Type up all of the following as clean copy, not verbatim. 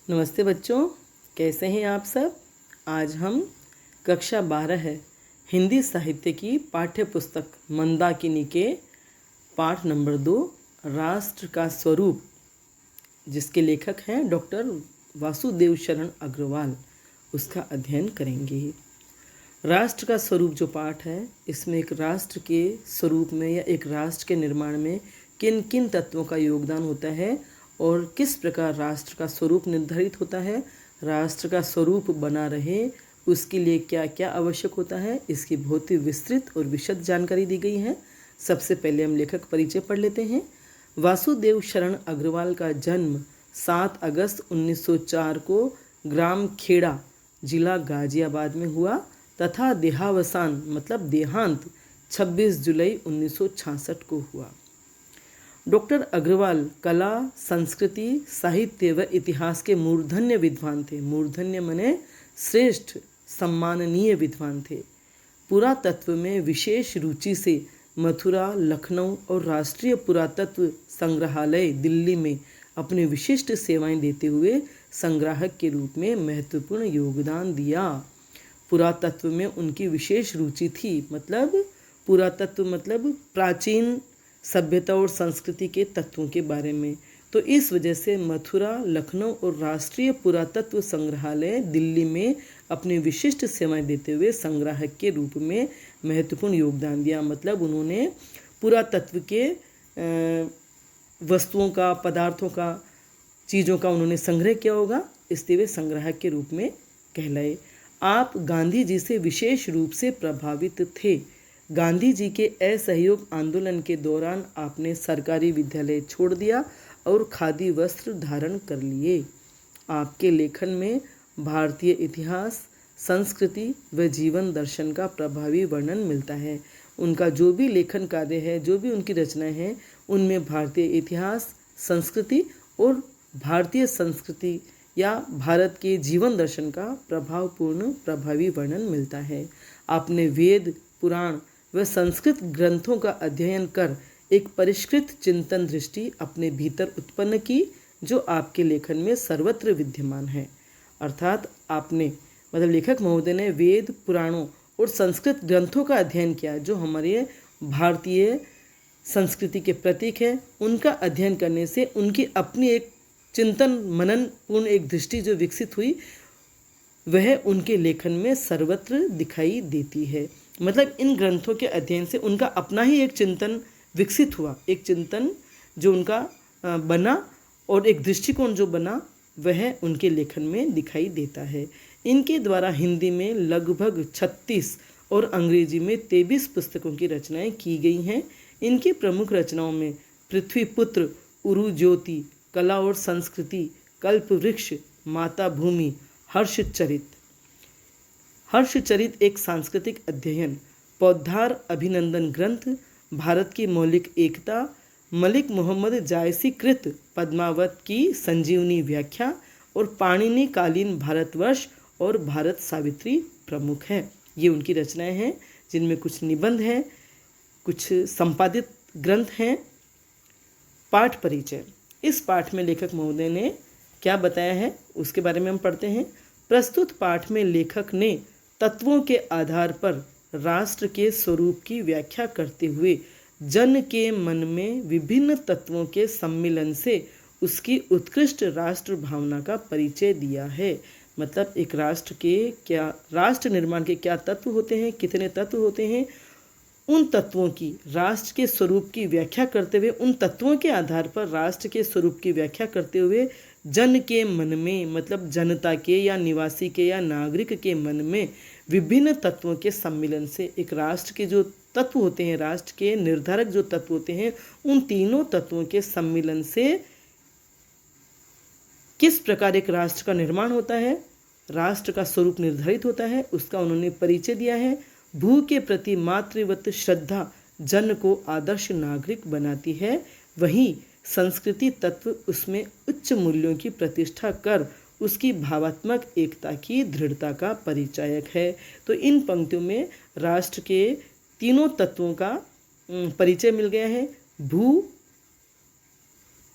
नमस्ते बच्चों, कैसे हैं आप सब। आज हम कक्षा 12 है हिंदी साहित्य की पाठ्य पुस्तक मंदाकिनी के पाठ नंबर 2 राष्ट्र का स्वरूप, जिसके लेखक हैं डॉक्टर वासुदेव शरण अग्रवाल, उसका अध्ययन करेंगे। राष्ट्र का स्वरूप जो पाठ है, इसमें एक राष्ट्र के स्वरूप में या एक राष्ट्र के निर्माण में किन किन तत्वों का योगदान होता है और किस प्रकार राष्ट्र का स्वरूप निर्धारित होता है, राष्ट्र का स्वरूप बना रहे उसके लिए क्या क्या आवश्यक होता है, इसकी बहुत ही विस्तृत और विशद जानकारी दी गई है। सबसे पहले हम लेखक परिचय पढ़ लेते हैं। वासुदेव शरण अग्रवाल का जन्म 7 अगस्त 1904 को ग्राम खेड़ा, जिला गाजियाबाद में हुआ तथा देहावसान मतलब देहांत 26 जुलाई 1966 को हुआ। डॉक्टर अग्रवाल कला, संस्कृति, साहित्य व इतिहास के मूर्धन्य विद्वान थे। मूर्धन्य माने श्रेष्ठ, सम्माननीय विद्वान थे। पुरातत्व में विशेष रुचि से मथुरा, लखनऊ और राष्ट्रीय पुरातत्व संग्रहालय दिल्ली में अपनी विशिष्ट सेवाएं देते हुए संग्राहक के रूप में महत्वपूर्ण योगदान दिया। पुरातत्व में उनकी विशेष रुचि थी, मतलब पुरातत्व मतलब प्राचीन सभ्यता और संस्कृति के तत्वों के बारे में। तो इस वजह से मथुरा, लखनऊ और राष्ट्रीय पुरातत्व संग्रहालय दिल्ली में अपनी विशिष्ट सेवाएं देते हुए संग्राहक के रूप में महत्वपूर्ण योगदान दिया। मतलब उन्होंने पुरातत्व के वस्तुओं का, पदार्थों का, चीज़ों का उन्होंने संग्रह किया होगा, इसलिए वे संग्राहक के रूप में कहलाए। आप गांधी जी से विशेष रूप से प्रभावित थे। गांधी जी के असहयोग आंदोलन के दौरान आपने सरकारी विद्यालय छोड़ दिया और खादी वस्त्र धारण कर लिए। आपके लेखन में भारतीय इतिहास, संस्कृति व जीवन दर्शन का प्रभावी वर्णन मिलता है। उनका जो भी लेखन कार्य है, जो भी उनकी रचनाएं हैं, उनमें भारतीय इतिहास, संस्कृति और भारतीय संस्कृति या भारत के जीवन दर्शन का प्रभावपूर्ण प्रभावी वर्णन मिलता है। आपने वेद, पुराण व संस्कृत ग्रंथों का अध्ययन कर एक परिष्कृत चिंतन दृष्टि अपने भीतर उत्पन्न की, जो आपके लेखन में सर्वत्र विद्यमान है। अर्थात आपने मतलब लेखक महोदय ने वेद, पुराणों और संस्कृत ग्रंथों का अध्ययन किया, जो हमारे भारतीय संस्कृति के प्रतीक है। उनका अध्ययन करने से उनकी अपनी एक चिंतन मनन पूर्ण एक दृष्टि जो विकसित हुई, वह उनके लेखन में सर्वत्र दिखाई देती है। मतलब इन ग्रंथों के अध्ययन से उनका अपना ही एक चिंतन विकसित हुआ, एक चिंतन जो उनका बना और एक दृष्टिकोण जो बना, वह उनके लेखन में दिखाई देता है। इनके द्वारा हिंदी में लगभग 36 और अंग्रेजी में 23 पुस्तकों की रचनाएं की गई हैं। इनकी प्रमुख रचनाओं में पृथ्वीपुत्र, उरु ज्योति, कला और संस्कृति, कल्प वृक्ष, माता भूमि, हर्षचरित एक सांस्कृतिक अध्ययन, पौधार अभिनंदन ग्रंथ, भारत की मौलिक एकता, मलिक मोहम्मद जायसी कृत पद्मावत की संजीवनी व्याख्या और पाणिनि कालीन भारतवर्ष और भारत सावित्री प्रमुख है। ये उनकी रचनाएं हैं, जिनमें कुछ निबंध हैं, कुछ संपादित ग्रंथ हैं। पाठ परिचय। इस पाठ में लेखक महोदय ने क्या बताया है, उसके बारे में हम पढ़ते हैं। प्रस्तुत पाठ में लेखक ने तत्वों के आधार पर राष्ट्र के स्वरूप की व्याख्या करते हुए जन के मन में विभिन्न तत्वों के सम्मिलन से उसकी उत्कृष्ट राष्ट्र भावना का परिचय दिया है। मतलब एक राष्ट्र के क्या, राष्ट्र निर्माण के क्या तत्व होते हैं, कितने तत्व होते हैं, उन तत्वों की, राष्ट्र के स्वरूप की व्याख्या करते हुए, उन तत्वों के आधार पर राष्ट्र के स्वरूप की व्याख्या करते हुए जन के मन में, मतलब जनता के या निवासी के या नागरिक के मन में विभिन्न तत्वों के सम्मिलन से एक राष्ट्र के जो तत्व होते हैं, राष्ट्र के निर्धारक जो तत्व होते हैं, उन तीनों तत्वों के सम्मिलन से किस प्रकार एक राष्ट्र का निर्माण होता है, राष्ट्र का स्वरूप निर्धारित होता है, उसका उन्होंने परिचय दिया है। भू के प्रति मातृवत श्रद्धा जन को आदर्श नागरिक बनाती है, वहीं संस्कृति तत्व उसमें उच्च मूल्यों की प्रतिष्ठा कर उसकी भावात्मक एकता की दृढ़ता का परिचायक है। तो इन पंक्तियों में राष्ट्र के तीनों तत्वों का परिचय मिल गया है। भू,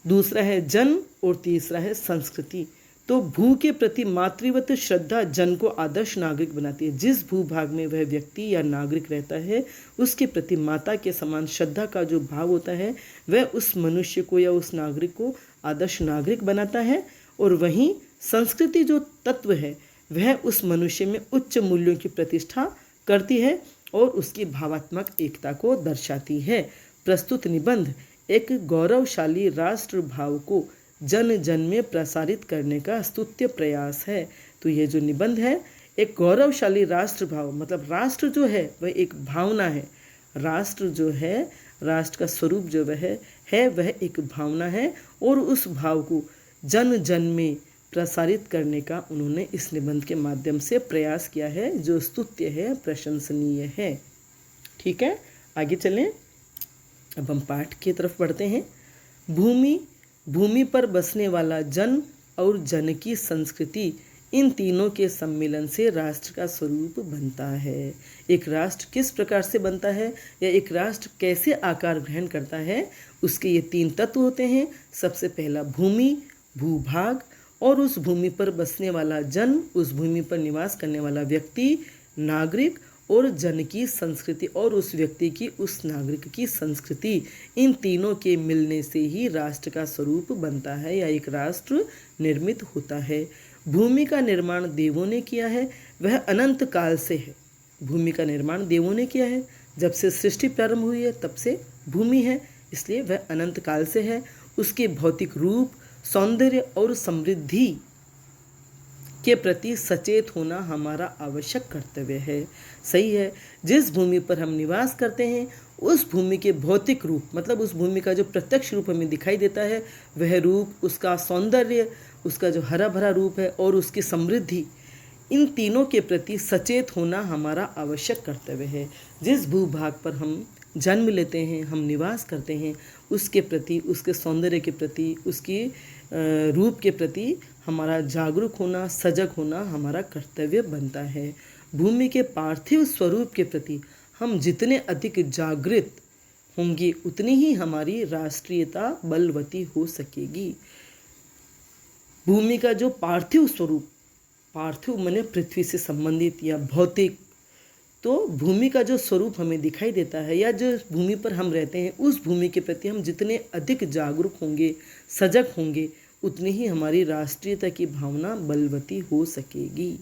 दूसरा है जन और तीसरा है संस्कृति। तो भू के प्रति मातृवत श्रद्धा जन को आदर्श नागरिक बनाती है। जिस भूभाग में वह व्यक्ति या नागरिक रहता है उसके प्रति माता के समान श्रद्धा का जो भाव होता है वह उस मनुष्य को या उस नागरिक को आदर्श नागरिक बनाता है। और वहीं संस्कृति जो तत्व है वह उस मनुष्य में उच्च मूल्यों की प्रतिष्ठा करती है और उसकी भावात्मक एकता को दर्शाती है। प्रस्तुत निबंध एक गौरवशाली राष्ट्र भाव को जन जन में प्रसारित करने का स्तुत्य प्रयास है। तो ये जो निबंध है एक गौरवशाली राष्ट्र भाव, मतलब राष्ट्र जो है वह एक भावना है। राष्ट्र जो है, राष्ट्र का स्वरूप जो वह एक भावना है और उस भाव को जन जन में प्रसारित करने का उन्होंने इस निबंध के माध्यम से प्रयास किया है, जो स्तुत्य है, प्रशंसनीय है। ठीक है, आगे चलें। अब हम पाठ की तरफ बढ़ते हैं। भूमि पर बसने वाला जन और जन की संस्कृति, इन तीनों के सम्मिलन से राष्ट्र का स्वरूप बनता है। एक राष्ट्र किस प्रकार से बनता है या एक राष्ट्र कैसे आकार ग्रहण करता है, उसके ये तीन तत्व होते हैं। सबसे पहला भूमि, भूभाग, और उस भूमि पर बसने वाला जन, उस भूमि पर निवास करने वाला व्यक्ति, नागरिक, और जन की संस्कृति और उस व्यक्ति की, उस नागरिक की संस्कृति, इन तीनों के मिलने से ही राष्ट्र का स्वरूप बनता है या एक राष्ट्र निर्मित होता है। भूमि का निर्माण देवों ने किया है, वह अनंत काल से है। भूमि का निर्माण देवों ने किया है, जब से सृष्टि प्रारंभ हुई है तब से भूमि है, इसलिए वह अनंत काल से है। उसके भौतिक रूप, सौंदर्य और समृद्धि के प्रति सचेत होना हमारा आवश्यक कर्तव्य है। सही है, जिस भूमि पर हम निवास करते हैं उस भूमि के भौतिक रूप, मतलब उस भूमि का जो प्रत्यक्ष रूप हमें दिखाई देता है वह रूप, उसका सौंदर्य, उसका जो हरा भरा रूप है और उसकी समृद्धि, इन तीनों के प्रति सचेत होना हमारा आवश्यक कर्तव्य है। जिस भूभाग पर हम जन्म लेते हैं, हम निवास करते हैं, उसके प्रति, उसके सौंदर्य के प्रति, उसकी रूप के प्रति हमारा जागरूक होना, सजग होना हमारा कर्तव्य बनता है। भूमि के पार्थिव स्वरूप के प्रति हम जितने अधिक जागृत होंगे उतनी ही हमारी राष्ट्रीयता बलवती हो सकेगी। भूमि का जो पार्थिव स्वरूप, पार्थिव माने पृथ्वी से संबंधित या भौतिक, तो भूमि का जो स्वरूप हमें दिखाई देता है या जो भूमि पर हम रहते हैं उस भूमि के प्रति हम जितने अधिक जागरूक होंगे, सजग होंगे, उतनी ही हमारी राष्ट्रीयता की भावना बलवती हो सकेगी।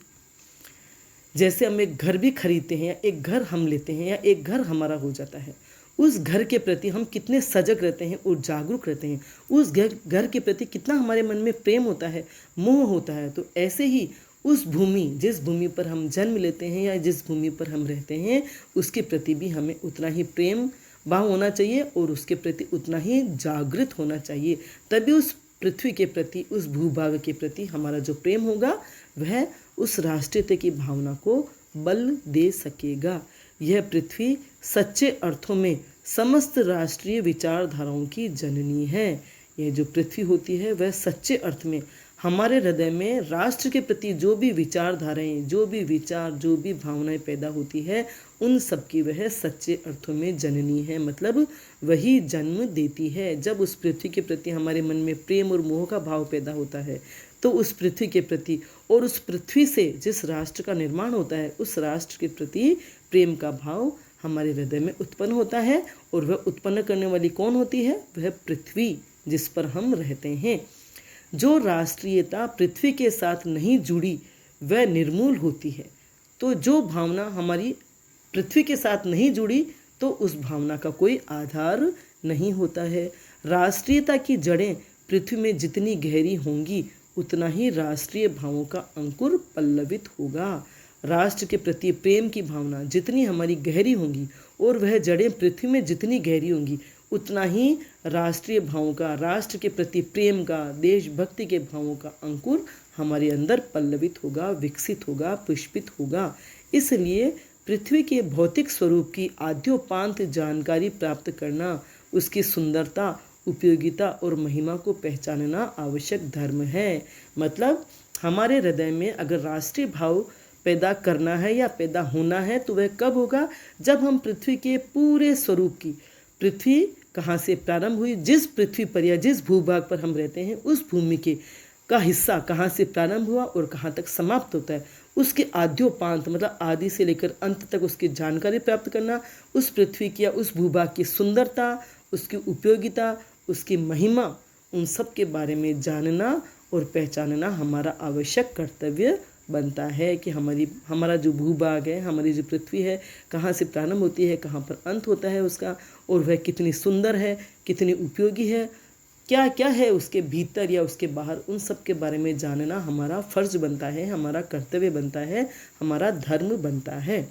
जैसे हम एक घर भी खरीदते हैं या एक घर हम लेते हैं या एक घर हमारा हो जाता है, उस घर के प्रति हम कितने सजग रहते हैं और जागरूक रहते हैं, उस घर के प्रति कितना हमारे मन में प्रेम होता है, मोह होता है। तो ऐसे ही उस भूमि, जिस भूमि पर हम जन्म लेते हैं या जिस भूमि पर हम रहते हैं उसके प्रति भी हमें उतना ही प्रेम भाव होना चाहिए और उसके प्रति उतना ही जागृत होना चाहिए। तभी उस पृथ्वी के प्रति, उस भूभाग के प्रति हमारा जो प्रेम होगा वह उस राष्ट्रीयता की भावना को बल दे सकेगा। यह पृथ्वी सच्चे अर्थों में समस्त राष्ट्रीय विचारधाराओं की जननी है। यह जो पृथ्वी होती है वह सच्चे अर्थ में हमारे हृदय में राष्ट्र के प्रति जो भी विचारधाराएं, जो भी विचार, जो भी भावनाएं पैदा होती है उन सब की वह सच्चे अर्थों में जननी है, मतलब वही जन्म देती है। जब उस पृथ्वी के प्रति हमारे मन में प्रेम और मोह का भाव पैदा होता है तो उस पृथ्वी के प्रति और उस पृथ्वी से जिस राष्ट्र का निर्माण होता है उस राष्ट्र के प्रति प्रेम का भाव हमारे हृदय में उत्पन्न होता है। और वह उत्पन्न करने वाली कौन होती है? वह पृथ्वी जिस पर हम रहते हैं। जो राष्ट्रीयता पृथ्वी के साथ नहीं जुड़ी वह निर्मूल होती है। तो जो भावना हमारी पृथ्वी के साथ नहीं जुड़ी तो उस भावना का कोई आधार नहीं होता है। राष्ट्रीयता की जड़ें पृथ्वी में जितनी गहरी होंगी उतना ही राष्ट्रीय भावों का अंकुर पल्लवित होगा। राष्ट्र के प्रति प्रेम की भावना जितनी हमारी गहरी होंगी और वह जड़ें पृथ्वी में जितनी गहरी होंगी उतना ही राष्ट्रीय भावों का, राष्ट्र के प्रति प्रेम का, देशभक्ति के भावों का अंकुर हमारे अंदर पल्लवित होगा, विकसित होगा, पुष्पित होगा। इसलिए पृथ्वी के भौतिक स्वरूप की आद्योपांत जानकारी प्राप्त करना, उसकी सुंदरता, उपयोगिता और महिमा को पहचानना आवश्यक धर्म है। मतलब हमारे हृदय में अगर राष्ट्रीय भाव पैदा करना है या पैदा होना है तो वह कब होगा? जब हम पृथ्वी के पूरे स्वरूप की, पृथ्वी कहाँ से प्रारंभ हुई, जिस पृथ्वी पर या जिस भूभाग पर हम रहते हैं उस भूमि के का हिस्सा कहाँ से प्रारंभ हुआ और कहाँ तक समाप्त होता है, उसके आद्योपांत मतलब आदि से लेकर अंत तक उसकी जानकारी प्राप्त करना, उस पृथ्वी की या उस भूभाग की सुंदरता, उसकी उपयोगिता, उसकी महिमा, उन सब के बारे में जानना और पहचानना हमारा आवश्यक कर्तव्य बनता है कि हमारा जो भूभाग है, हमारी जो पृथ्वी है, कहाँ से प्रारंभ होती है, कहाँ पर अंत होता है उसका, और वह कितनी सुंदर है, कितनी उपयोगी है, क्या क्या है उसके भीतर या उसके बाहर, उन सब के बारे में जानना हमारा फर्ज बनता है, हमारा कर्तव्य बनता है, हमारा धर्म बनता है।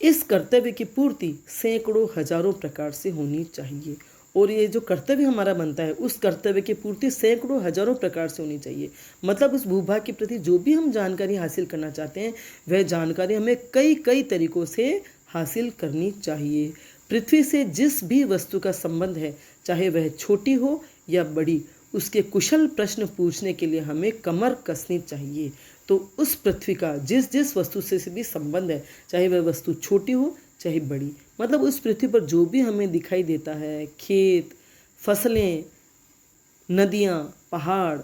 इस कर्तव्य की पूर्ति सैकड़ों हजारों प्रकार से होनी चाहिए, और ये जो कर्तव्य हमारा बनता है उस कर्तव्य की पूर्ति सैकड़ों हजारों प्रकार से होनी चाहिए। मतलब उस भूभाग के प्रति जो भी हम जानकारी हासिल करना चाहते हैं वह जानकारी हमें कई कई तरीकों से हासिल करनी चाहिए। पृथ्वी से जिस भी वस्तु का संबंध है, चाहे वह छोटी हो या बड़ी, उसके कुशल प्रश्न पूछने के लिए हमें कमर कसनी चाहिए। तो उस पृथ्वी का जिस जिस वस्तु से भी संबंध है, चाहे वह वस्तु छोटी हो चाहे बड़ी, मतलब उस पृथ्वी पर जो भी हमें दिखाई देता है, खेत, फसलें, नदियाँ, पहाड़,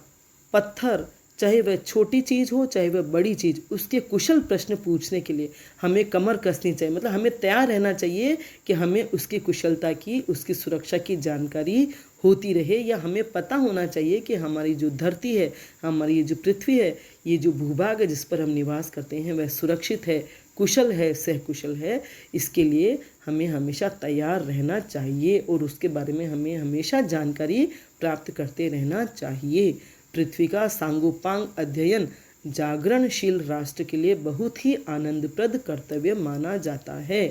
पत्थर, चाहे वह छोटी चीज़ हो चाहे वह बड़ी चीज़, उसके कुशल प्रश्न पूछने के लिए हमें कमर कसनी चाहिए। मतलब हमें तैयार रहना चाहिए कि हमें उसकी कुशलता की, उसकी सुरक्षा की जानकारी होती रहे, या हमें पता होना चाहिए कि हमारी जो धरती है, हमारी ये जो पृथ्वी है, ये जो भूभाग है जिस पर हम निवास करते हैं, वह सुरक्षित है, कुशल है, सहकुशल है। इसके लिए हमें हमेशा तैयार रहना चाहिए और उसके बारे में हमें हमेशा जानकारी प्राप्त करते रहना चाहिए। पृथ्वी का सांगोपांग अध्ययन जागरणशील राष्ट्र के लिए बहुत ही आनंदप्रद कर्तव्य माना जाता है।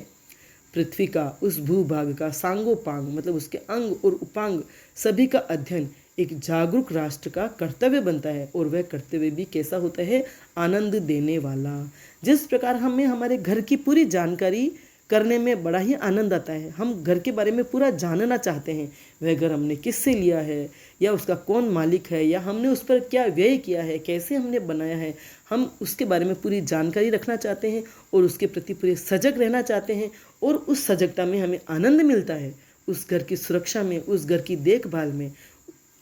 पृथ्वी का, उस भूभाग का सांगोपांग मतलब उसके अंग और उपांग सभी का अध्ययन एक जागरूक राष्ट्र का कर्तव्य बनता है, और वह कर्तव्य भी कैसा होता है, आनंद देने वाला। जिस प्रकार हमें हमारे घर की पूरी जानकारी करने में बड़ा ही आनंद आता है, हम घर के बारे में पूरा जानना चाहते हैं, वह घर हमने किससे लिया है, या उसका कौन मालिक है, या हमने उस पर क्या व्यय किया है, कैसे हमने बनाया है, हम उसके बारे में पूरी जानकारी रखना चाहते हैं और उसके प्रति पूरे सजग रहना चाहते हैं, और उस सजगता में हमें आनंद मिलता है। उस घर की सुरक्षा में, उस घर की देखभाल में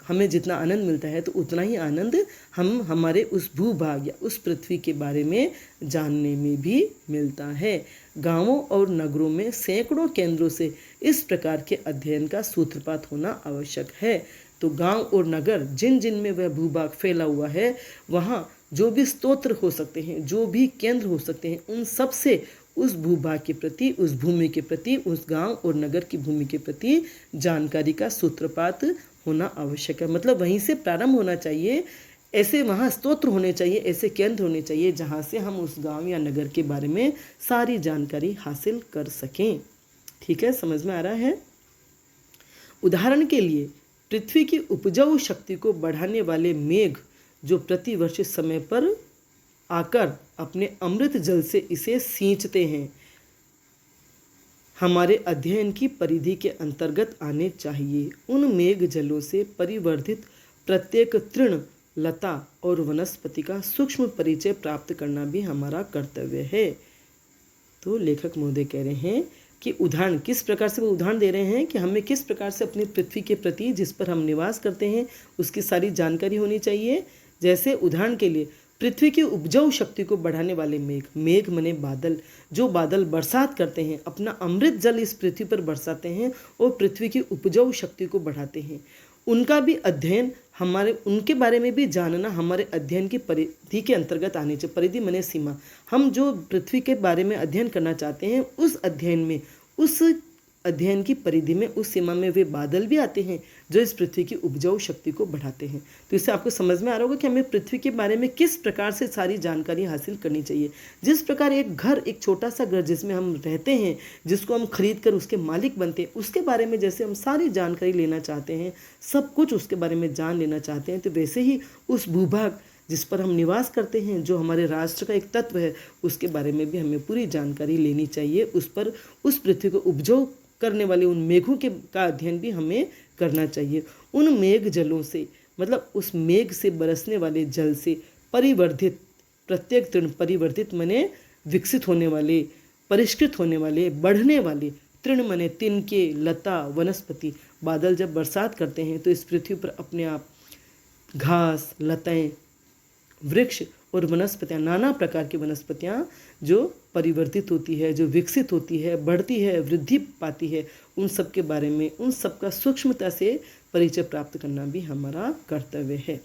हमें जितना आनंद मिलता है, तो उतना ही आनंद हम हमारे उस भूभाग या उस पृथ्वी के बारे में जानने में भी मिलता है। गांवों और नगरों में सैकड़ों केंद्रों से इस प्रकार के अध्ययन का सूत्रपात होना आवश्यक है। तो गांव और नगर जिन जिन में वह भूभाग फैला हुआ है, वहाँ जो भी स्तोत्र हो सकते हैं, जो भी केंद्र हो सकते हैं, उन सब से उस भूभाग के प्रति, उस भूमि के प्रति, उस गांव और नगर की भूमि के प्रति जानकारी का सूत्रपात होना आवश्यक है। मतलब वहीं से प्रारंभ होना चाहिए, ऐसे वहाँ स्तोत्र होने चाहिए, ऐसे केंद्र होने चाहिए जहाँ से हम उस गांव या नगर के बारे में सारी जानकारी हासिल कर सकें। ठीक है, समझ में आ रहा है। उदाहरण के लिए पृथ्वी की उपजाऊ शक्ति को बढ़ाने वाले मेघ जो प्रतिवर्ष समय पर आकर अपने अमृत जल से इसे सींचते हैं, हमारे अध्ययन की परिधि के अंतर्गत आने चाहिए। उन मेघ जलों से परिवर्धित प्रत्येक तृण, लता और वनस्पति का सूक्ष्म परिचय प्राप्त करना भी हमारा कर्तव्य है। तो लेखक महोदय कह रहे हैं कि उदाहरण किस प्रकार से वो उदाहरण दे रहे हैं कि हमें किस प्रकार से अपनी पृथ्वी के प्रति, जिस पर हम निवास करते हैं, उसकी सारी जानकारी होनी चाहिए। जैसे उदाहरण के लिए पृथ्वी की उपजाऊ शक्ति को बढ़ाने वाले मेघ, मेघ मने बादल, जो बादल बरसात करते हैं, अपना अमृत जल इस पृथ्वी पर बरसाते हैं और पृथ्वी की उपजाऊ शक्ति को बढ़ाते हैं, उनका भी अध्ययन उनके बारे में भी जानना हमारे अध्ययन की परिधि के अंतर्गत आने चाहिए। परिधि मने सीमा। हम जो पृथ्वी के बारे में अध्ययन करना चाहते हैं, उस अध्ययन में, उस अध्ययन की परिधि में, उस सीमा में वे बादल भी आते हैं जो इस पृथ्वी की उपजाऊ शक्ति को बढ़ाते हैं। तो इससे आपको समझ में आ रहा होगा कि हमें पृथ्वी के बारे में किस प्रकार से सारी जानकारी हासिल करनी चाहिए। जिस प्रकार एक घर, एक छोटा सा घर जिसमें हम रहते हैं, जिसको हम खरीद कर उसके मालिक बनते हैं, उसके बारे में जैसे हम सारी जानकारी लेना चाहते हैं, सब कुछ उसके बारे में जान लेना चाहते हैं, तो वैसे ही उस भूभाग जिस पर हम निवास करते हैं, जो हमारे राष्ट्र का एक तत्व है, उसके बारे में भी हमें पूरी जानकारी लेनी चाहिए। उस पृथ्वी को उपजाऊ करने वाले उन मेघों का अध्ययन भी हमें करना चाहिए। उन मेघ जलों से, मतलब उस मेघ से बरसने वाले जल से परिवर्धित प्रत्येक तृण, परिवर्धित मने विकसित होने वाले, परिष्कृत होने वाले, बढ़ने वाले, तृण मने तिनके, लता, वनस्पति, बादल जब बरसात करते हैं तो इस पृथ्वी पर अपने आप घास, लताएं, वृक्ष और वनस्पतियाँ, नाना प्रकार की वनस्पतियाँ जो परिवर्तित होती है, जो विकसित होती है, बढ़ती है, वृद्धि पाती है, उन सब के बारे में, उन सब का सूक्ष्मता से परिचय प्राप्त करना भी हमारा कर्तव्य है।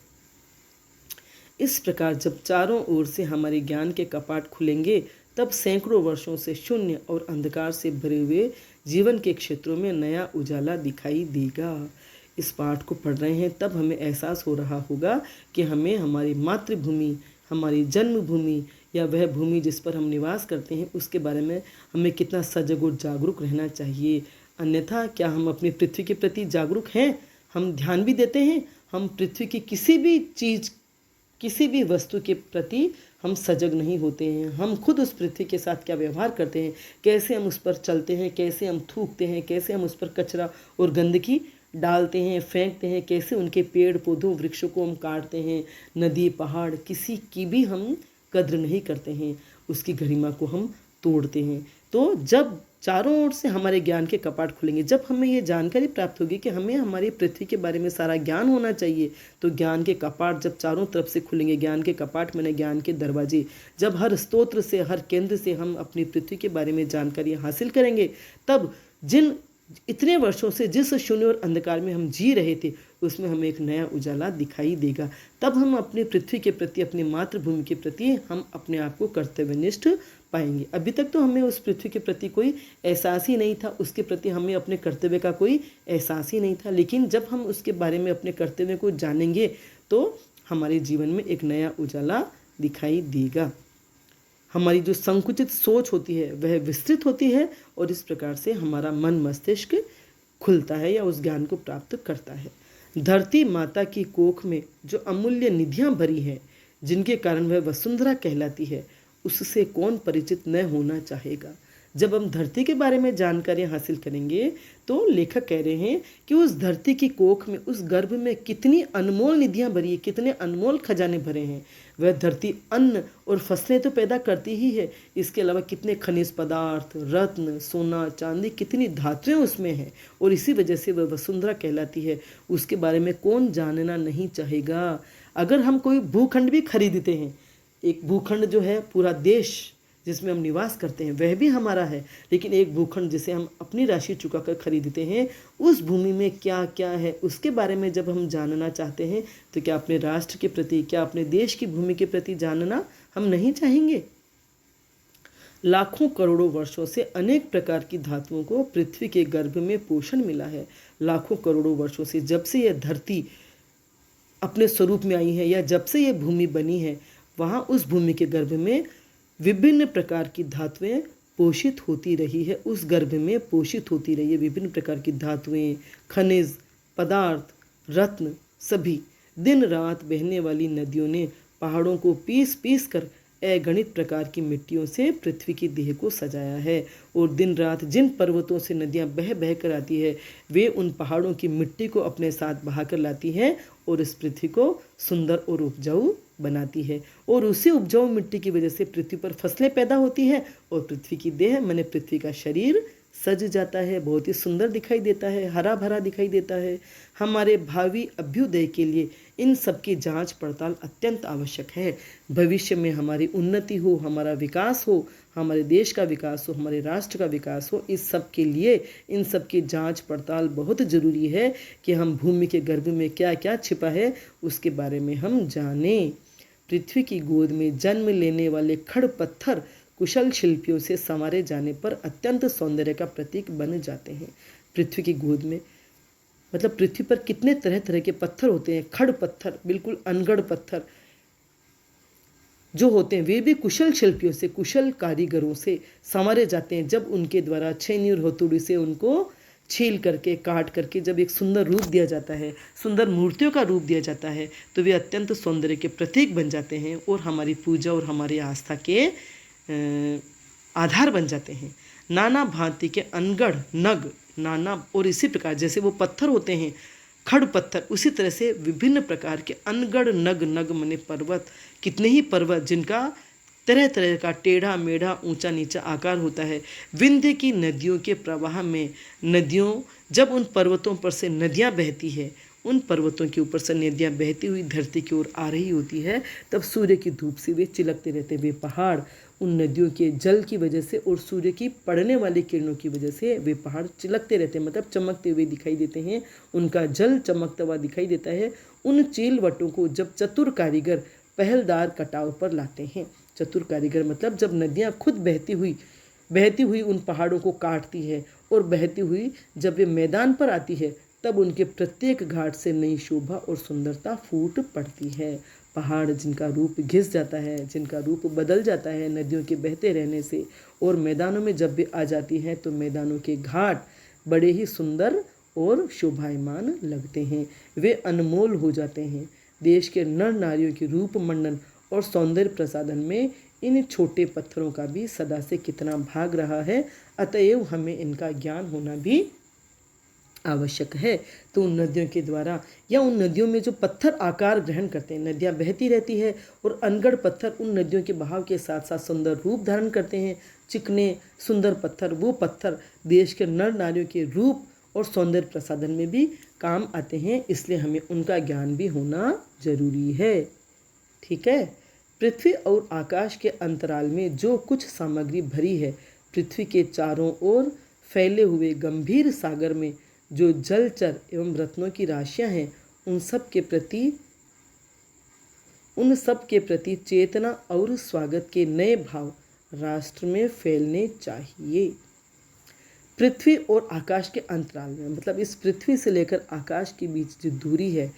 इस प्रकार जब चारों ओर से हमारे ज्ञान के कपाट खुलेंगे, तब सैकड़ों वर्षों से शून्य और अंधकार से भरे हुए जीवन के क्षेत्रों में नया उजाला दिखाई देगा। इस पाठ को पढ़ रहे हैं तब हमें एहसास हो रहा होगा कि हमें हमारी मातृभूमि, हमारी जन्मभूमि या वह भूमि जिस पर हम निवास करते हैं उसके बारे में हमें कितना सजग और जागरूक रहना चाहिए। अन्यथा क्या हम अपनी पृथ्वी के प्रति जागरूक हैं? हम ध्यान भी देते हैं? हम पृथ्वी की किसी भी चीज़, किसी भी वस्तु के प्रति हम सजग नहीं होते हैं। हम खुद उस पृथ्वी के साथ क्या व्यवहार करते हैं, कैसे हम उस पर चलते हैं, कैसे हम थूकते हैं, कैसे हम उस पर कचरा और गंदगी डालते हैं, फेंकते हैं, कैसे उनके पेड़ पौधों वृक्षों को हम काटते हैं, नदी पहाड़ किसी की भी हम कद्र नहीं करते हैं, उसकी गरिमा को हम तोड़ते हैं। तो जब चारों ओर से हमारे ज्ञान के कपाट खुलेंगे, जब हमें ये जानकारी प्राप्त होगी कि हमें हमारी पृथ्वी के बारे में सारा ज्ञान होना चाहिए, तो ज्ञान के कपाट जब चारों तरफ से खुलेंगे, ज्ञान के कपाट मैंने ज्ञान के दरवाजे, जब हर स्तोत्र से, हर केंद्र से हम अपनी पृथ्वी के बारे में जानकारी हासिल करेंगे, तब जिन इतने वर्षों से जिस शून्य और अंधकार में हम जी रहे थे उसमें हमें एक नया उजाला दिखाई देगा। तब हम अपनी पृथ्वी के प्रति, अपनी मातृभूमि के प्रति हम अपने आप को कर्तव्यनिष्ठ पाएंगे। अभी तक तो हमें उस पृथ्वी के प्रति कोई एहसास ही नहीं था, उसके प्रति हमें अपने कर्तव्य का कोई एहसास ही नहीं था। लेकिन जब हम उसके बारे में अपने कर्तव्य को जानेंगे तो हमारे जीवन में एक नया उजाला दिखाई देगा। हमारी जो संकुचित सोच होती है वह विस्तृत होती है और इस प्रकार से हमारा मन मस्तिष्क खुलता है या उस ज्ञान को प्राप्त करता है। धरती माता की कोख में जो अमूल्य निधियां भरी हैं, जिनके कारण वह वसुंधरा कहलाती है, उससे कौन परिचित न होना चाहेगा। जब हम धरती के बारे में जानकारी हासिल करेंगे तो लेखक कह रहे हैं कि उस धरती की कोख में, उस गर्भ में कितनी अनमोल निधियां भरी है, कितने अनमोल खजाने भरे हैं। वह धरती अन्न और फसलें तो पैदा करती ही है, इसके अलावा कितने खनिज पदार्थ, रत्न, सोना, चांदी, कितनी धातुएं उसमें हैं और इसी वजह से वह वसुंधरा कहलाती है। उसके बारे में कौन जानना नहीं चाहेगा। अगर हम कोई भूखंड भी खरीदते हैं, एक भूखंड जो है पूरा देश जिसमें हम निवास करते हैं वह भी हमारा है, लेकिन एक भूखंड जिसे हम अपनी राशि चुकाकर खरीदते हैं, उस भूमि में क्या क्या है उसके बारे में जब हम जानना चाहते हैं तो क्या अपने राष्ट्र के प्रति, क्या अपने देश की भूमि के प्रति जानना हम नहीं चाहेंगे। लाखों करोड़ों वर्षों से अनेक प्रकार की धातुओं को पृथ्वी के गर्भ में पोषण मिला है। लाखों करोड़ों वर्षों से, जब से यह धरती अपने स्वरूप में आई है या जब से यह भूमि बनी है, वहाँ उस भूमि के गर्भ में विभिन्न प्रकार की धातुएं पोषित होती रही है। उस गर्भ में पोषित होती रही है विभिन्न प्रकार की धातुएं, खनिज पदार्थ, रत्न, सभी। दिन रात बहने वाली नदियों ने पहाड़ों को पीस पीस कर अगणित प्रकार की मिट्टियों से पृथ्वी की देह को सजाया है और दिन रात जिन पर्वतों से नदियां बह बह कर आती है वे उन पहाड़ों की मिट्टी को अपने साथ बहाकर लाती हैं और इस पृथ्वी को सुंदर और उपजाऊ बनाती है। और उसी उपजाऊ मिट्टी की वजह से पृथ्वी पर फसलें पैदा होती हैं और पृथ्वी की देह माने पृथ्वी का शरीर सज जाता है, बहुत ही सुंदर दिखाई देता है, हरा भरा दिखाई देता है। हमारे भावी अभ्युदय के लिए इन सब की जांच पड़ताल अत्यंत आवश्यक है। भविष्य में हमारी उन्नति हो, हमारा विकास हो, हमारे देश का विकास हो, हमारे राष्ट्र का विकास हो, इस सब के लिए इन सब की जांच पड़ताल बहुत ज़रूरी है कि हम भूमि के गर्भ में क्या क्या छिपा है उसके बारे में हम जानें। पृथ्वी की गोद में जन्म लेने वाले खड़ पत्थर कुशल शिल्पियों से संवारे जाने पर अत्यंत सौंदर्य का प्रतीक बन जाते हैं। पृथ्वी की गोद में मतलब पृथ्वी पर कितने तरह तरह के पत्थर होते हैं। खड़ पत्थर, बिल्कुल अनगढ़ पत्थर जो होते हैं वे भी कुशल शिल्पियों से, कुशल कारीगरों से संवारे जाते हैं। जब उनके द्वारा छेनी और हथौड़ी से उनको छील करके, काट करके जब एक सुंदर रूप दिया जाता है, सुंदर मूर्तियों का रूप दिया जाता है, तो वे अत्यंत सौंदर्य के प्रतीक बन जाते हैं और हमारी पूजा और हमारी आस्था के आधार बन जाते हैं। नाना भांति के अनगढ़ नग, नाना और इसी प्रकार जैसे वो पत्थर होते हैं खड़ पत्थर, उसी तरह से विभिन्न प्रकार के अनगढ़ नग, नग मने पर्वत, कितने ही पर्वत जिनका तरह तरह का टेढ़ा मेढ़ा ऊंचा नीचा आकार होता है। विंध्य की नदियों के प्रवाह में नदियों, जब उन पर्वतों पर से नदियां बहती है उन पर्वतों के ऊपर से नदियाँ बहती हुई धरती की ओर आ रही होती है, तब सूर्य की धूप से वे चिलकते रहते। वे पहाड़ उन नदियों के जल की वजह से और सूर्य की पड़ने वाली किरणों की वजह से वे पहाड़ चिलकते रहते हैं, मतलब चमकते हुए दिखाई देते हैं। उनका जल चमकता हुआ दिखाई देता है। उन चीलवटों को जब चतुर कारीगर पहलदार कटाव पर लाते हैं, चतुर कारीगर मतलब जब नदियाँ खुद बहती हुई उन पहाड़ों को काटती है और बहती हुई जब वे मैदान पर आती है, तब उनके प्रत्येक घाट से नई शोभा और सुंदरता फूट पड़ती है। पहाड़ जिनका रूप घिस जाता है, जिनका रूप बदल जाता है नदियों के बहते रहने से, और मैदानों में जब वे आ जाती हैं तो मैदानों के घाट बड़े ही सुंदर और शोभायमान लगते हैं, वे अनमोल हो जाते हैं। देश के नर नारियों के रूप मंडन और सौंदर्य प्रसाधन में इन छोटे पत्थरों का भी सदा से कितना भाग रहा है, अतएव हमें इनका ज्ञान होना भी आवश्यक है। तो उन नदियों के द्वारा या उन नदियों में जो पत्थर आकार ग्रहण करते हैं, नदियाँ बहती रहती है और अनगढ़ पत्थर उन नदियों के बहाव के साथ साथ सुंदर रूप धारण करते हैं। चिकने सुंदर पत्थर, वो पत्थर देश के नर नारियों के रूप और सौंदर्य प्रसाधन में भी काम आते हैं, इसलिए हमें उनका ज्ञान भी होना जरूरी है। ठीक है। पृथ्वी और आकाश के अंतराल में जो कुछ सामग्री भरी है, पृथ्वी के चारों ओर फैले हुए गंभीर सागर में जो जलचर एवं रत्नों की राशियां हैं, उन सब के प्रति चेतना और स्वागत के नए भाव राष्ट्र में फैलने चाहिए। पृथ्वी और आकाश के अंतराल में मतलब इस पृथ्वी से लेकर आकाश के बीच जो दूरी है,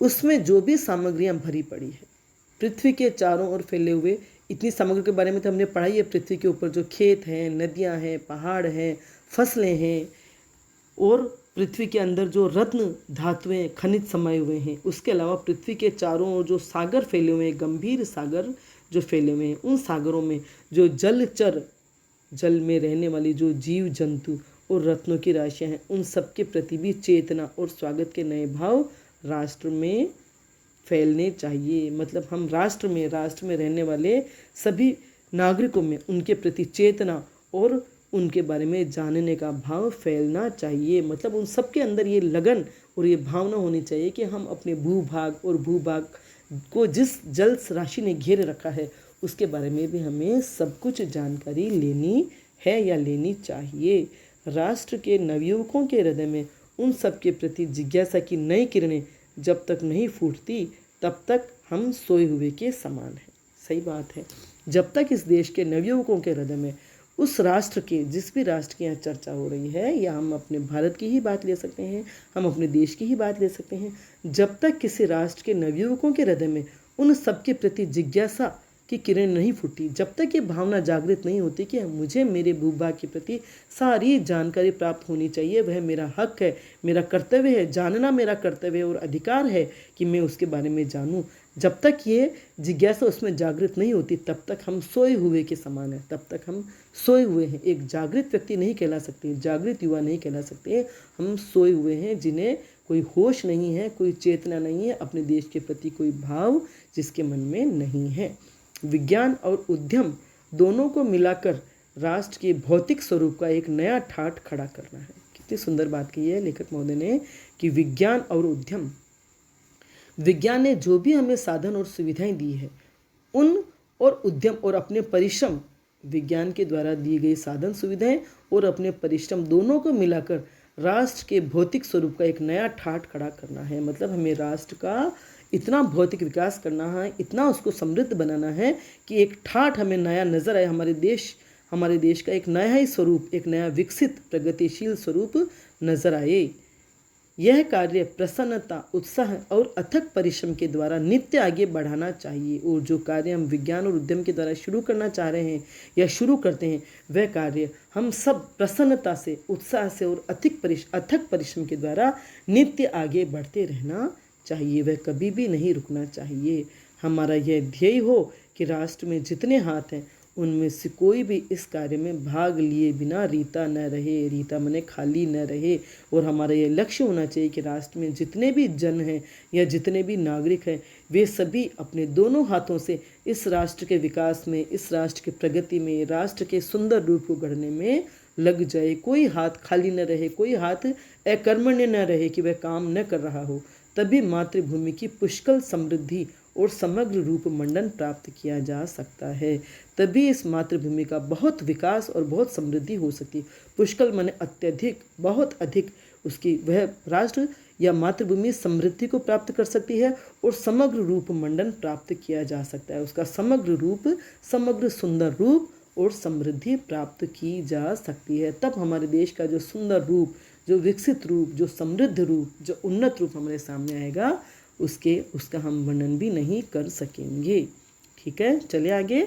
उसमें जो भी सामग्रियां भरी पड़ी है, पृथ्वी के चारों ओर फैले हुए इतनी सामग्री के बारे में तो हमने पढ़ाई है। पृथ्वी के ऊपर जो खेत हैं, नदियां हैं, पहाड़ हैं, फसलें हैं, और पृथ्वी के अंदर जो रत्न धातुएं खनिज समाये हुए हैं, उसके अलावा पृथ्वी के चारों ओर जो सागर फैले हुए हैं, गंभीर सागर जो फैले हुए हैं, उन सागरों में जो जलचर, जल में रहने वाली जो जीव जंतु और रत्नों की राशियां हैं, उन सब के प्रति भी चेतना और स्वागत के नए भाव राष्ट्र में फैलने चाहिए। मतलब हम राष्ट्र में रहने वाले सभी नागरिकों में उनके प्रति चेतना और उनके बारे में जानने का भाव फैलना चाहिए। मतलब उन सब के अंदर ये लगन और ये भावना होनी चाहिए कि हम अपने भूभाग और भूभाग को जिस जल राशि ने घेरे रखा है, उसके बारे में भी हमें सब कुछ जानकारी लेनी है या लेनी चाहिए। राष्ट्र के नवयुवकों के हृदय में उन सब के प्रति जिज्ञासा की नई किरणें जब तक नहीं फूटती, तब तक हम सोए हुए के समान हैं। सही बात है। जब तक इस देश के नवयुवकों के हृदय में उस राष्ट्र के, जिस भी राष्ट्र की यहाँ चर्चा हो रही है, या हम अपने भारत की ही बात ले सकते हैं, हम अपने देश की ही बात ले सकते हैं, जब तक किसी राष्ट्र के नवयुवकों के हृदय में उन सब के प्रति जिज्ञासा की किरण नहीं फूटी, जब तक ये भावना जागृत नहीं होती कि मुझे मेरे भूभाग के प्रति सारी जानकारी प्राप्त होनी चाहिए, वह मेरा हक है, मेरा कर्तव्य है, जानना मेरा कर्तव्य और अधिकार है कि मैं उसके बारे में जानूं, जब तक ये जिज्ञासा उसमें जागृत नहीं होती, तब तक हम सोए हुए के समान है, तब तक हम सोए हुए हैं। एक जागृत व्यक्ति नहीं कहला सकते, जागृत युवा नहीं कहला सकते, हम सोए हुए हैं जिन्हें कोई होश नहीं है, कोई चेतना नहीं है, अपने देश के प्रति कोई भाव जिसके मन में नहीं है। विज्ञान और उद्यम दोनों को मिलाकर राष्ट्र के भौतिक स्वरूप का एक नया ठाठ खड़ा करना है। कितनी सुंदर बात की है लेखक महोदय ने कि विज्ञान और उद्यम, विज्ञान ने जो भी हमें साधन और सुविधाएं दी है, उन और उद्यम और अपने परिश्रम, विज्ञान के द्वारा दी गई साधन सुविधाएं और अपने परिश्रम दोनों को मिलाकर राष्ट्र के भौतिक स्वरूप का एक नया ठाठ खड़ा करना है। मतलब हमें राष्ट्र का इतना भौतिक विकास करना है, इतना उसको समृद्ध बनाना है कि एक ठाठ हमें नया नजर आए, हमारे देश का एक नया ही स्वरूप, एक नया विकसित प्रगतिशील स्वरूप नजर आए। यह कार्य प्रसन्नता, उत्साह और अथक परिश्रम के द्वारा नित्य आगे बढ़ाना चाहिए। और जो कार्य हम विज्ञान और उद्यम के द्वारा शुरू करना चाह रहे हैं या शुरू करते हैं, वह कार्य हम सब प्रसन्नता से, उत्साह से और अथक परिश्रम के द्वारा नित्य आगे बढ़ते रहना चाहिए, वह कभी भी नहीं रुकना चाहिए। हमारा यह ध्येय हो कि राष्ट्र में जितने हाथ हैं, उनमें से कोई भी इस कार्य में भाग लिए बिना रीता न रहे, रीता मने खाली न रहे। और हमारा यह लक्ष्य होना चाहिए कि राष्ट्र में जितने भी जन हैं या जितने भी नागरिक हैं, वे सभी अपने दोनों हाथों से इस राष्ट्र के विकास में, इस राष्ट्र की प्रगति में, राष्ट्र के सुंदर रूप को गढ़ने में लग जाए, कोई हाथ खाली न रहे, कोई हाथ अकर्मण्य न रहे कि वह काम न कर रहा हो, तभी मातृभूमि की पुष्कल समृद्धि और समग्र रूप मंडन प्राप्त किया जा सकता है। तभी इस मातृभूमि का बहुत विकास और बहुत समृद्धि हो सकती है। पुष्कल माने अत्यधिक, बहुत अधिक उसकी वह राष्ट्र या मातृभूमि समृद्धि को प्राप्त कर सकती है और समग्र रूप मंडन प्राप्त किया जा सकता है। उसका समग्र रूप, समग्र सुंदर रूप और समृद्धि प्राप्त की जा सकती है। तब हमारे देश का जो सुंदर रूप, जो विकसित रूप, जो समृद्ध रूप, जो उन्नत रूप हमारे सामने आएगा, उसका हम वर्णन भी नहीं कर सकेंगे। ठीक है, चलिए आगे।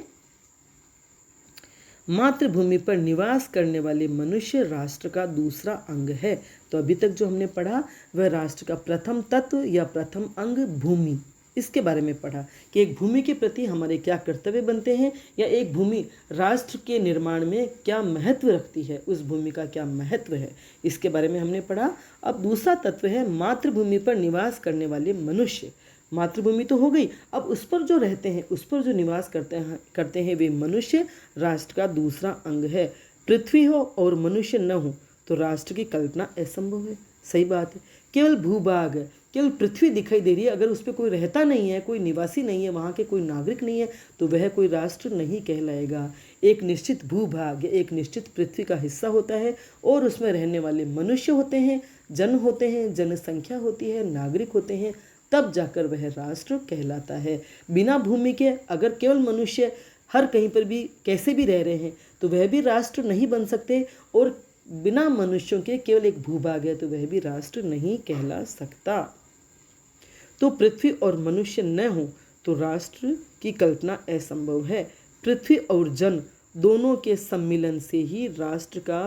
मातृभूमि पर निवास करने वाले मनुष्य राष्ट्र का दूसरा अंग है। तो अभी तक जो हमने पढ़ा वह राष्ट्र का प्रथम तत्व या प्रथम अंग भूमि, इसके बारे में पढ़ा कि एक भूमि के प्रति हमारे क्या कर्तव्य बनते हैं, या एक भूमि राष्ट्र के निर्माण में क्या महत्व रखती है, उस भूमि का क्या महत्व है, इसके बारे में हमने पढ़ा। अब दूसरा तत्व है मातृभूमि पर निवास करने वाले मनुष्य। मातृभूमि तो हो गई, अब उस पर जो रहते हैं, उस पर जो निवास करते हैं वे मनुष्य राष्ट्र का दूसरा अंग है। पृथ्वी हो और मनुष्य न हो तो राष्ट्र की कल्पना असंभव है। सही बात है। केवल भूभाग, केवल पृथ्वी दिखाई दे रही है, अगर उस पर कोई रहता नहीं है, कोई निवासी नहीं है, वहाँ के कोई नागरिक नहीं है, तो वह कोई राष्ट्र नहीं कहलाएगा। एक निश्चित भूभाग, एक निश्चित पृथ्वी का हिस्सा होता है और उसमें रहने वाले मनुष्य होते हैं, जन होते हैं, जनसंख्या होती है, नागरिक होते हैं, तब जाकर वह राष्ट्र कहलाता है। बिना भूमि के अगर केवल मनुष्य हर कहीं पर भी कैसे भी रह रहे हैं तो वह भी राष्ट्र नहीं बन सकते, और बिना मनुष्यों के केवल एक भूभाग है तो वह भी राष्ट्र नहीं कहला सकता। तो पृथ्वी और मनुष्य न हो तो राष्ट्र की कल्पना असंभव है। पृथ्वी और जन दोनों के सम्मिलन से ही राष्ट्र का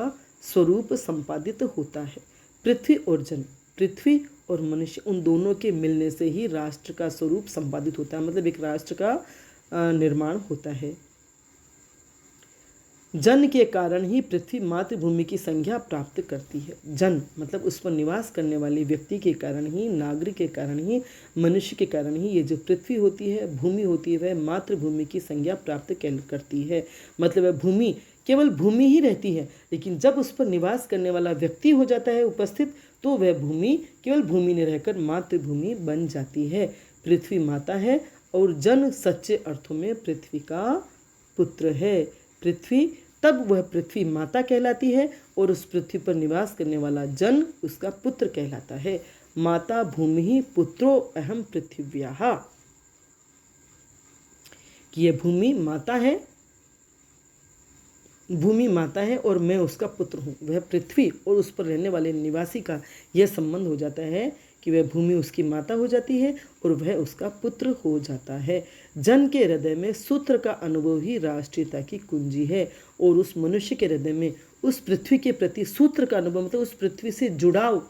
स्वरूप संपादित होता है। पृथ्वी और जन, पृथ्वी और मनुष्य, उन दोनों के मिलने से ही राष्ट्र का स्वरूप संपादित होता है, मतलब एक राष्ट्र का निर्माण होता है। जन के कारण ही पृथ्वी मातृभूमि की संज्ञा प्राप्त करती है। जन मतलब उस पर निवास करने वाले व्यक्ति के कारण ही, नागरिक के कारण ही, मनुष्य के कारण ही ये जो पृथ्वी होती है, भूमि होती है, वह मातृभूमि की संज्ञा प्राप्त करती है। मतलब वह भूमि केवल भूमि ही रहती है, लेकिन जब उस पर निवास करने वाला व्यक्ति हो जाता है उपस्थित, तो वह भूमि केवल भूमि नहीं रहकर मातृभूमि बन जाती है। पृथ्वी माता है और जन सच्चे अर्थों में पृथ्वी का पुत्र है। पृथ्वी, तब वह पृथ्वी माता कहलाती है और उस पृथ्वी पर निवास करने वाला जन उसका पुत्र कहलाता है। माता भूमि पुत्रो अहम पृथिव्याः, कि यह भूमि माता है, भूमि माता है और मैं उसका पुत्र हूँ। वह पृथ्वी और उस पर रहने वाले निवासी का यह संबंध हो जाता है कि वह भूमि उसकी माता हो जाती है और वह उसका पुत्र हो जाता है। जन के हृदय में सूत्र का अनुभव ही राष्ट्रीयता की कुंजी है, और उस मनुष्य के हृदय में उस पृथ्वी के प्रति सूत्र का अनुभव, मतलब उस पृथ्वी से जुड़ाव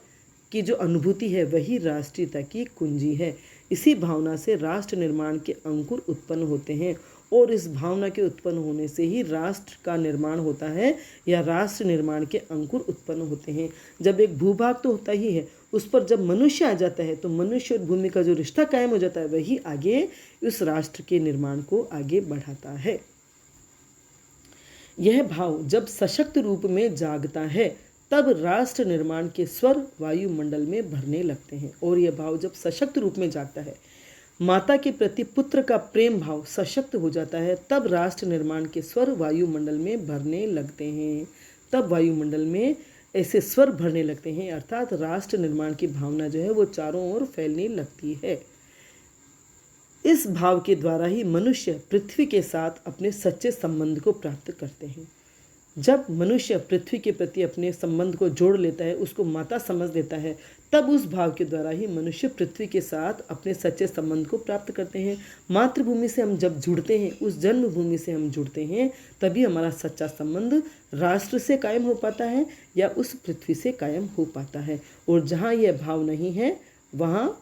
की जो अनुभूति है, वही राष्ट्रीयता की कुंजी है। इसी भावना से राष्ट्र निर्माण के अंकुर उत्पन्न होते हैं, और इस भावना के उत्पन्न होने से ही राष्ट्र का निर्माण होता है, या राष्ट्र निर्माण के अंकुर उत्पन्न होते हैं। जब एक भूभाग तो होता ही है, उस पर जब मनुष्य आ जाता है तो मनुष्य और भूमि का जो रिश्ता कायम हो जाता है, वही आगे उस राष्ट्र के निर्माण को आगे बढ़ाता है। यह भाव जब सशक्त रूप में जागता है तब राष्ट्र निर्माण के स्वर वायुमंडल में भरने लगते हैं। और यह भाव जब सशक्त रूप में जागता है, माता के प्रति पुत्र का प्रेम भाव सशक्त हो जाता है, तब राष्ट्र निर्माण के स्वर वायुमंडल में भरने लगते हैं। तब वायुमंडल में ऐसे स्वर भरने लगते हैं, अर्थात राष्ट्र निर्माण की भावना जो है वो चारों ओर फैलने लगती है। इस भाव के द्वारा ही मनुष्य पृथ्वी के साथ अपने सच्चे संबंध को प्राप्त करते हैं। जब मनुष्य पृथ्वी के प्रति अपने संबंध को जोड़ लेता है, उसको माता समझ लेता है, तब उस भाव के द्वारा ही मनुष्य पृथ्वी के साथ अपने सच्चे संबंध को प्राप्त करते हैं। मातृभूमि से हम जब जुड़ते हैं, उस जन्मभूमि से हम जुड़ते हैं, तभी हमारा सच्चा संबंध राष्ट्र से कायम हो पाता है या उस पृथ्वी से कायम हो पाता है। और जहाँ यह भाव नहीं है, वहाँ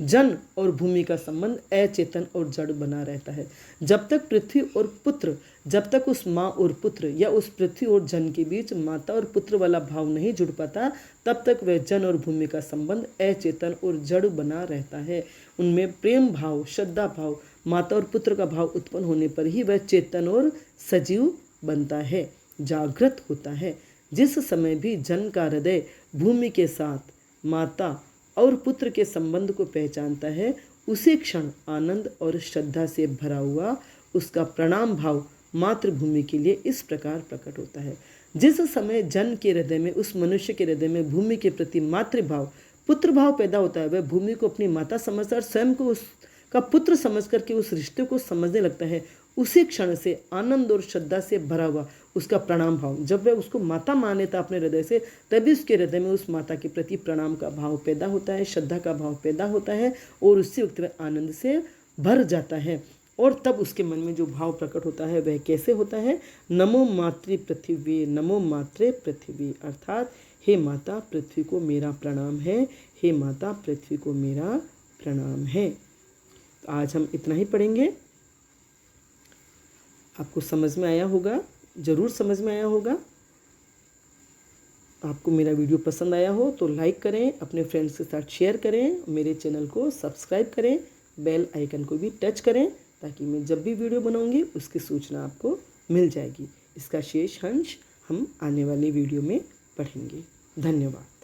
जन और भूमि का संबंध अचेतन और जड़ बना रहता है। जब तक पृथ्वी और पुत्र, जब तक उस माँ और पुत्र या उस पृथ्वी और जन के बीच माता और पुत्र वाला भाव नहीं जुड़ पाता, तब तक वह जन और भूमि का संबंध अचेतन और जड़ बना रहता है। उनमें प्रेम भाव, श्रद्धा भाव, माता और पुत्र का भाव उत्पन्न होने पर ही वह चेतन और सजीव बनता है। जागृत होता है। जिस समय भी जन का हृदय भूमि के साथ माता और पुत्र के संबंध को पहचानता है, उसी क्षण आनंद और श्रद्धा से भरा हुआ उसका प्रणाम भाव मातृभूमि के लिए इस प्रकार प्रकट होता है। जिस समय जन के हृदय में, उस मनुष्य के हृदय में भूमि के प्रति मातृभाव, पुत्र भाव पैदा होता है, वह भूमि को अपनी माता समझता है और स्वयं को उसका पुत्र समझ करके उस रिश्ते को समझने लगता है। उसी क्षण से आनंद और श्रद्धा से भरा हुआ उसका प्रणाम भाव, जब वह उसको माता मान लेता अपने हृदय से, तभी उसके हृदय में उस माता के प्रति प्रणाम का भाव पैदा होता है, श्रद्धा का भाव पैदा होता है और उसी वक्त वह आनंद से भर जाता है। और तब उसके मन में जो भाव प्रकट होता है वह कैसे होता है? नमो मातृ पृथ्वी, नमो मातृ पृथ्वी, अर्थात हे माता पृथ्वी को मेरा प्रणाम है, हे माता पृथ्वी को मेरा प्रणाम है। तो आज हम इतना ही पढ़ेंगे। आपको समझ में आया होगा, ज़रूर समझ में आया होगा। आपको मेरा वीडियो पसंद आया हो तो लाइक करें, अपने फ्रेंड्स के साथ शेयर करें, मेरे चैनल को सब्सक्राइब करें, बेल आइकन को भी टच करें ताकि मैं जब भी वीडियो बनाऊंगी उसकी सूचना आपको मिल जाएगी। इसका शेष अंश हम आने वाले वीडियो में पढ़ेंगे। धन्यवाद।